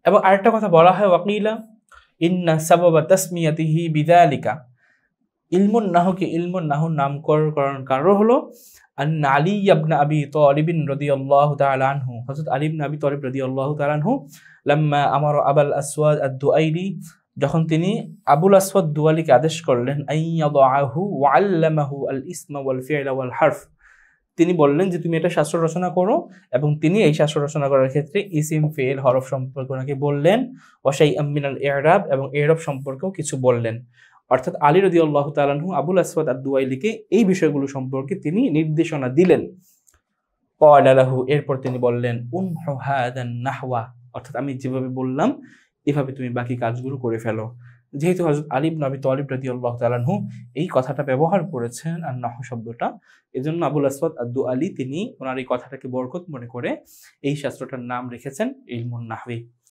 এবং আরেকটা কথা বলা হয় ওয়াকিলা ইন্না সাবাবা তাসমিয়াতিহি বিযালিকা, ইলমুন নাহকে ইলমুন নাহুর নামকরণ কারণ হলো আন্না আলী ইবনে আবি তালিব রাদিয়াল্লাহু তাআলা আনহু, হযরত আলী ইবনে আবি তালিব রাদিয়াল্লাহু তাআলা আনহু লাম্মা আমারা আবুল আসওয়াদ আদ-দুআইলি, যখন তিনি আবুল আসওয়াদ দুআলিকে আদেশ করলেন আইয়াদাহু ওয়া আল্লামাহু আল ইসমা ওয়াল ফি'লা ওয়াল হারফ, তিনি বললেন যে তুমি এটা শাস্ত্র রচনা করো, এবং তিনি এই শাস্ত্র রচনা করার ক্ষেত্রে ইসিম ফেল হরফ সম্পর্কে ওনাকে বললেন, ওয়া শাইআম মিনাল ই'রাব, এবং ই'রাব সম্পর্কেও কিছু বললেন। অর্থাৎ আলী রাদিয়াল্লাহু তাআলা আনহু আবুল আসওয়াদ আদ-দুআইলিকে এই বিষয়গুলো সম্পর্কে তিনি নির্দেশনা দিলেন। ক্বালা লাহু, এরপর তিনি বললেন উনহু হাদান নাহওয়া, অর্থাৎ আমি যেভাবে বললাম এভাবে তুমি বাকি কাজগুলো করে ফেলো। যেহেতু হযরত আলী ইবনে আবি তালিব রাদিয়াল্লাহু তাআলা আনহু এই কথাটা ব্যবহার করেছেন আর নাহু শব্দটা, এজন্য আবুল আসওয়াদ আদ-দুআলি তিনি ওনার এই কথাটাকে বরকত মনে করে এই শাস্ত্রটার নাম রেখেছেন ইলমুন নাহওয়ি।